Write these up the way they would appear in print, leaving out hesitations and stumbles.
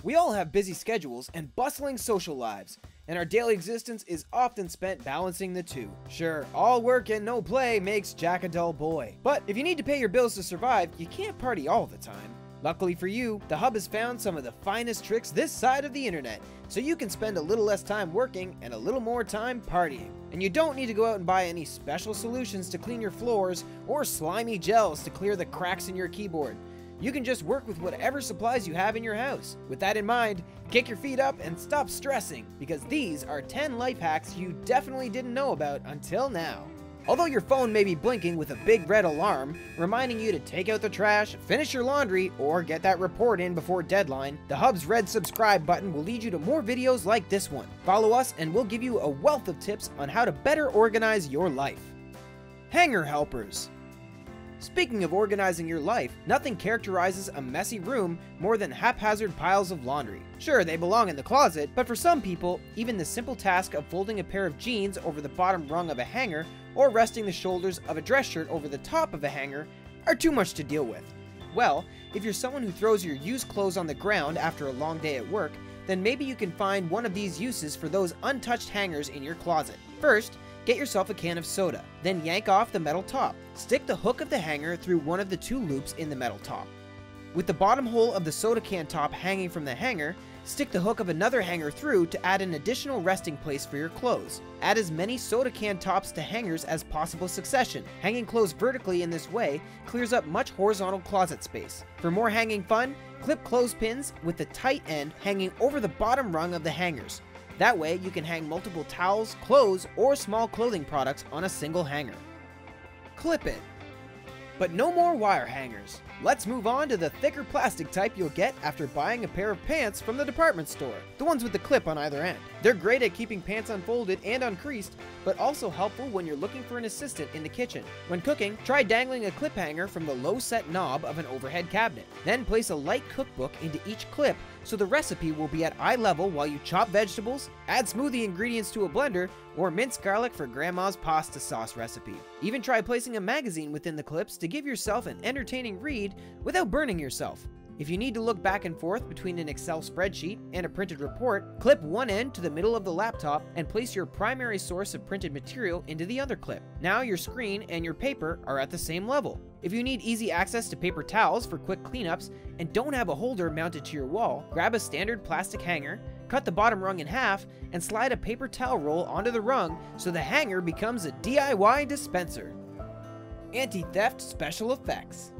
We all have busy schedules and bustling social lives, and our daily existence is often spent balancing the two. Sure, all work and no play makes Jack a dull boy, but if you need to pay your bills to survive, you can't party all the time. Luckily for you, TheHub has found some of the finest tricks this side of the internet, so you can spend a little less time working and a little more time partying. And you don't need to go out and buy any special solutions to clean your floors or slimy gels to clear the cracks in your keyboard. You can just work with whatever supplies you have in your house. With that in mind, kick your feet up and stop stressing, because these are 10 life hacks you definitely didn't know about until now. Although your phone may be blinking with a big red alarm, reminding you to take out the trash, finish your laundry, or get that report in before deadline, TheHub's red subscribe button will lead you to more videos like this one. Follow us and we'll give you a wealth of tips on how to better organize your life. Hanger helpers. Speaking of organizing your life, nothing characterizes a messy room more than haphazard piles of laundry. Sure, they belong in the closet, but for some people, even the simple task of folding a pair of jeans over the bottom rung of a hanger or resting the shoulders of a dress shirt over the top of a hanger are too much to deal with. Well, if you're someone who throws your used clothes on the ground after a long day at work, then maybe you can find one of these uses for those untouched hangers in your closet. First, get yourself a can of soda, then yank off the metal top. Stick the hook of the hanger through one of the two loops in the metal top. With the bottom hole of the soda can top hanging from the hanger, stick the hook of another hanger through to add an additional resting place for your clothes. Add as many soda can tops to hangers as possible succession. Hanging clothes vertically in this way clears up much horizontal closet space. For more hanging fun, clip clothespins with the tight end hanging over the bottom rung of the hangers. That way, you can hang multiple towels, clothes, or small clothing products on a single hanger. Clip it. But no more wire hangers. Let's move on to the thicker plastic type you'll get after buying a pair of pants from the department store. The ones with the clip on either end. They're great at keeping pants unfolded and uncreased, but also helpful when you're looking for an assistant in the kitchen. When cooking, try dangling a clip hanger from the low-set knob of an overhead cabinet. Then place a light cookbook into each clip so the recipe will be at eye level while you chop vegetables, add smoothie ingredients to a blender, or mince garlic for grandma's pasta sauce recipe. Even try placing a magazine within the clips to give yourself an entertaining read without burning yourself. If you need to look back and forth between an Excel spreadsheet and a printed report, clip one end to the middle of the laptop and place your primary source of printed material into the other clip. Now your screen and your paper are at the same level. If you need easy access to paper towels for quick cleanups and don't have a holder mounted to your wall, grab a standard plastic hanger, cut the bottom rung in half, and slide a paper towel roll onto the rung so the hanger becomes a DIY dispenser. Anti-theft special effects.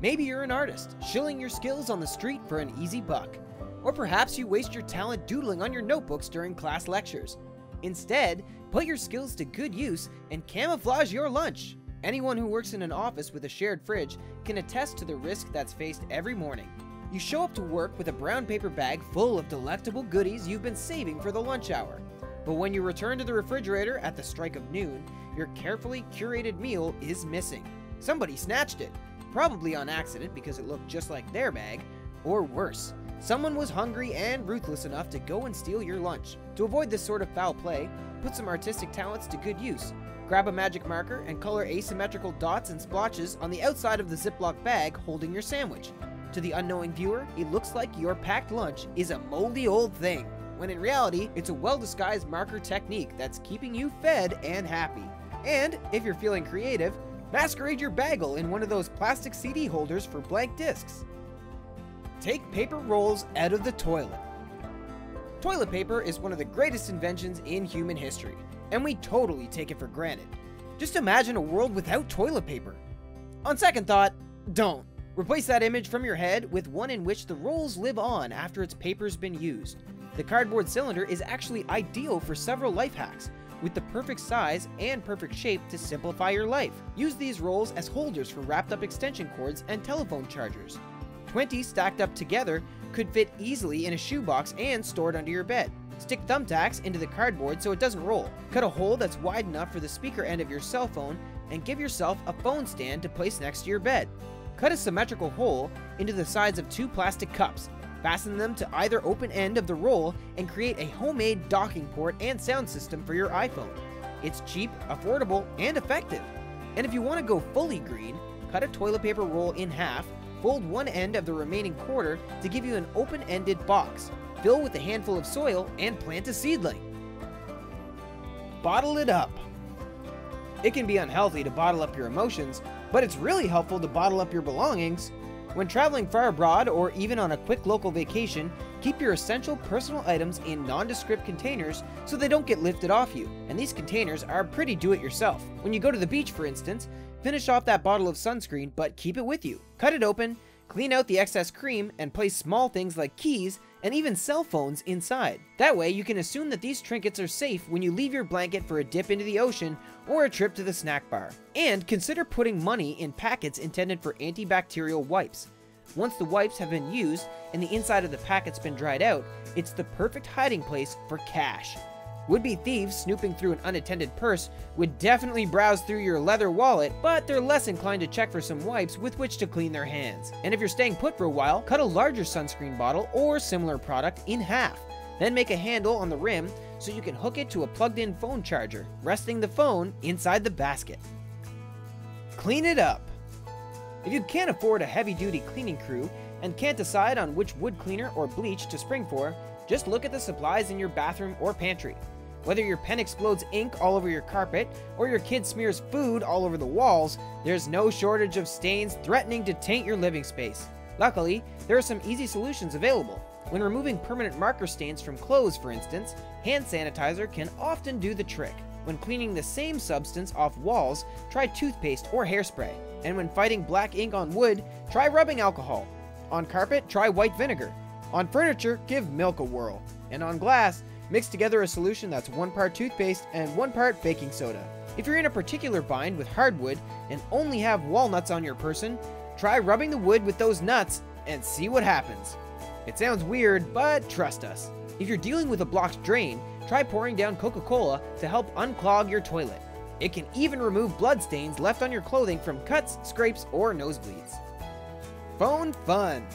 Maybe you're an artist, shilling your skills on the street for an easy buck. Or perhaps you waste your talent doodling on your notebooks during class lectures. Instead, put your skills to good use and camouflage your lunch. Anyone who works in an office with a shared fridge can attest to the risk that's faced every morning. You show up to work with a brown paper bag full of delectable goodies you've been saving for the lunch hour. But when you return to the refrigerator at the strike of noon, your carefully curated meal is missing. Somebody snatched it. Probably on accident because it looked just like their bag, or worse, someone was hungry and ruthless enough to go and steal your lunch. To avoid this sort of foul play, put some artistic talents to good use. Grab a magic marker and color asymmetrical dots and splotches on the outside of the Ziploc bag holding your sandwich. To the unknowing viewer, it looks like your packed lunch is a moldy old thing, when in reality, it's a well-disguised marker technique that's keeping you fed and happy. And if you're feeling creative, masquerade your bagel in one of those plastic CD holders for blank discs. Take paper rolls out of the toilet. Toilet paper is one of the greatest inventions in human history, and we totally take it for granted. Just imagine a world without toilet paper. On second thought, don't. Replace that image from your head with one in which the rolls live on after its paper's been used. The cardboard cylinder is actually ideal for several life hacks, with the perfect size and perfect shape to simplify your life. Use these rolls as holders for wrapped up extension cords and telephone chargers. 20 stacked up together could fit easily in a shoebox and stored under your bed. Stick thumbtacks into the cardboard so it doesn't roll. Cut a hole that's wide enough for the speaker end of your cell phone and give yourself a phone stand to place next to your bed. Cut a symmetrical hole into the sides of 2 plastic cups. Fasten them to either open end of the roll and create a homemade docking port and sound system for your iPhone. It's cheap, affordable, and effective. And if you want to go fully green, cut a toilet paper roll in half, fold one end of the remaining quarter to give you an open-ended box. Fill with a handful of soil and plant a seedling. Bottle it up. It can be unhealthy to bottle up your emotions, but it's really helpful to bottle up your belongings. When traveling far abroad or even on a quick local vacation, keep your essential personal items in nondescript containers so they don't get lifted off you. And these containers are pretty do-it-yourself. When you go to the beach, for instance, finish off that bottle of sunscreen, but keep it with you. Cut it open, clean out the excess cream, and place small things like keys and even cell phones inside. That way you can assume that these trinkets are safe when you leave your blanket for a dip into the ocean or a trip to the snack bar. And consider putting money in packets intended for antibacterial wipes. Once the wipes have been used and the inside of the packet's been dried out, it's the perfect hiding place for cash. Would-be thieves snooping through an unattended purse would definitely browse through your leather wallet, but they're less inclined to check for some wipes with which to clean their hands. And if you're staying put for a while, cut a larger sunscreen bottle or similar product in half. Then make a handle on the rim so you can hook it to a plugged-in phone charger, resting the phone inside the basket. Clean it up. If you can't afford a heavy-duty cleaning crew and can't decide on which wood cleaner or bleach to spring for, just look at the supplies in your bathroom or pantry. Whether your pen explodes ink all over your carpet or your kid smears food all over the walls, there's no shortage of stains threatening to taint your living space. Luckily, there are some easy solutions available. When removing permanent marker stains from clothes, for instance, hand sanitizer can often do the trick. When cleaning the same substance off walls, try toothpaste or hairspray. And when fighting black ink on wood, try rubbing alcohol. On carpet, try white vinegar. On furniture, give milk a whirl. And on glass, mix together a solution that's 1 part toothpaste and 1 part baking soda. If you're in a particular bind with hardwood and only have walnuts on your person, try rubbing the wood with those nuts and see what happens. It sounds weird, but trust us. If you're dealing with a blocked drain, try pouring down Coca-Cola to help unclog your toilet. It can even remove blood stains left on your clothing from cuts, scrapes, or nosebleeds. Phone fun.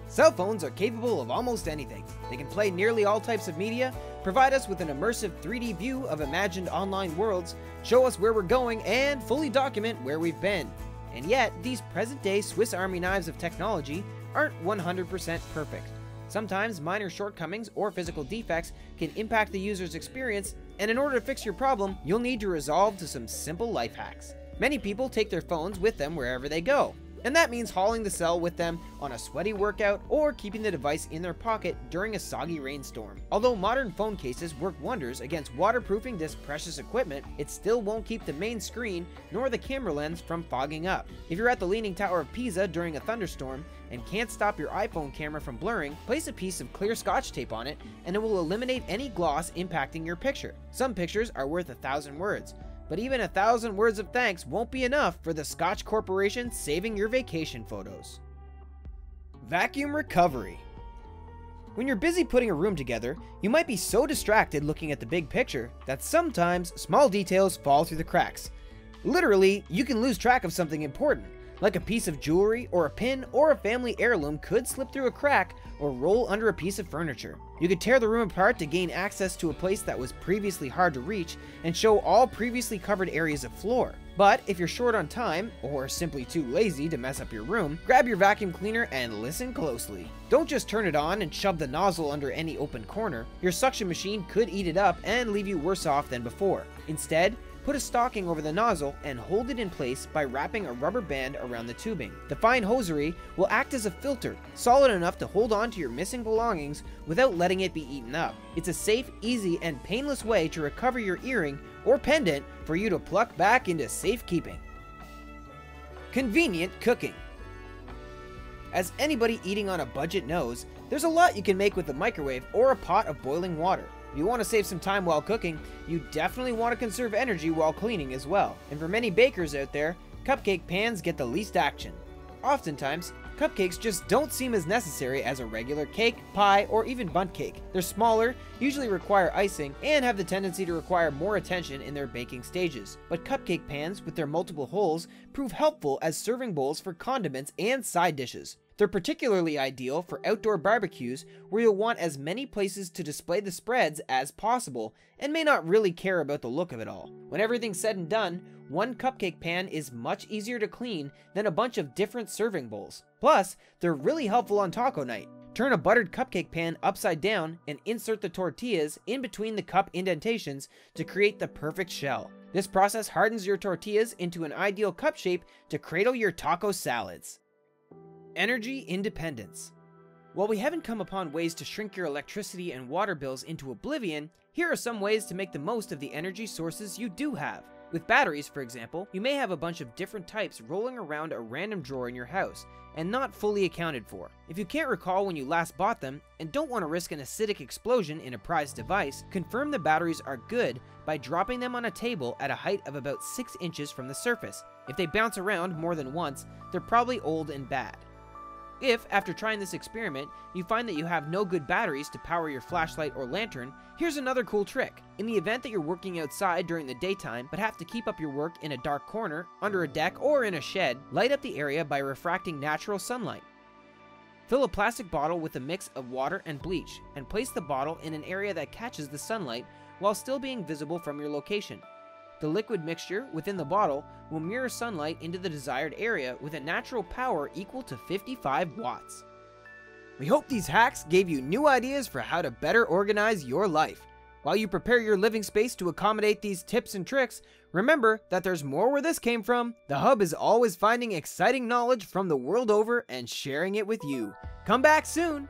Cell phones are capable of almost anything. They can play nearly all types of media, provide us with an immersive 3D view of imagined online worlds, show us where we're going, and fully document where we've been. And yet, these present-day Swiss Army knives of technology aren't 100% perfect. Sometimes minor shortcomings or physical defects can impact the user's experience, and in order to fix your problem, you'll need to resolve to some simple life hacks. Many people take their phones with them wherever they go. And that means hauling the cell with them on a sweaty workout or keeping the device in their pocket during a soggy rainstorm. Although modern phone cases work wonders against waterproofing this precious equipment, it still won't keep the main screen nor the camera lens from fogging up. If you're at the Leaning Tower of Pisa during a thunderstorm and can't stop your iPhone camera from blurring, place a piece of clear Scotch tape on it and it will eliminate any gloss impacting your picture. Some pictures are worth 1,000 words. But even 1,000 words of thanks won't be enough for the Scotch Corporation saving your vacation photos. Vacuum recovery. When you're busy putting a room together, you might be so distracted looking at the big picture that sometimes small details fall through the cracks. Literally, you can lose track of something important, like a piece of jewelry or a pin or a family heirloom could slip through a crack or roll under a piece of furniture. You could tear the room apart to gain access to a place that was previously hard to reach and show all previously covered areas of floor. But if you're short on time, or simply too lazy to mess up your room, grab your vacuum cleaner and listen closely. Don't just turn it on and shove the nozzle under any open corner. Your suction machine could eat it up and leave you worse off than before. Instead, put a stocking over the nozzle and hold it in place by wrapping a rubber band around the tubing. The fine hosiery will act as a filter, solid enough to hold on to your missing belongings without letting it be eaten up. It's a safe, easy, and painless way to recover your earring or pendant for you to pluck back into safekeeping. Convenient cooking. As anybody eating on a budget knows, there's a lot you can make with a microwave or a pot of boiling water. If you want to save some time while cooking, you definitely want to conserve energy while cleaning as well. And for many bakers out there, cupcake pans get the least action. Oftentimes, cupcakes just don't seem as necessary as a regular cake, pie, or even bundt cake. They're smaller, usually require icing, and have the tendency to require more attention in their baking stages. But cupcake pans with their multiple holes prove helpful as serving bowls for condiments and side dishes. They're particularly ideal for outdoor barbecues where you'll want as many places to display the spreads as possible and may not really care about the look of it all. When everything's said and done, one cupcake pan is much easier to clean than a bunch of different serving bowls. Plus, they're really helpful on taco night. Turn a buttered cupcake pan upside down and insert the tortillas in between the cup indentations to create the perfect shell. This process hardens your tortillas into an ideal cup shape to cradle your taco salads. Energy independence. While we haven't come upon ways to shrink your electricity and water bills into oblivion, here are some ways to make the most of the energy sources you do have. With batteries, for example, you may have a bunch of different types rolling around a random drawer in your house and not fully accounted for. If you can't recall when you last bought them and don't want to risk an acidic explosion in a prized device, confirm the batteries are good by dropping them on a table at a height of about 6 inches from the surface. If they bounce around more than once, they're probably old and bad. If, after trying this experiment, you find that you have no good batteries to power your flashlight or lantern, here's another cool trick. In the event that you're working outside during the daytime but have to keep up your work in a dark corner, under a deck, or in a shed, light up the area by refracting natural sunlight. Fill a plastic bottle with a mix of water and bleach, and place the bottle in an area that catches the sunlight while still being visible from your location. The liquid mixture within the bottle will mirror sunlight into the desired area with a natural power equal to 55 watts. We hope these hacks gave you new ideas for how to better organize your life. While you prepare your living space to accommodate these tips and tricks, remember that there's more where this came from. The Hub is always finding exciting knowledge from the world over and sharing it with you. Come back soon!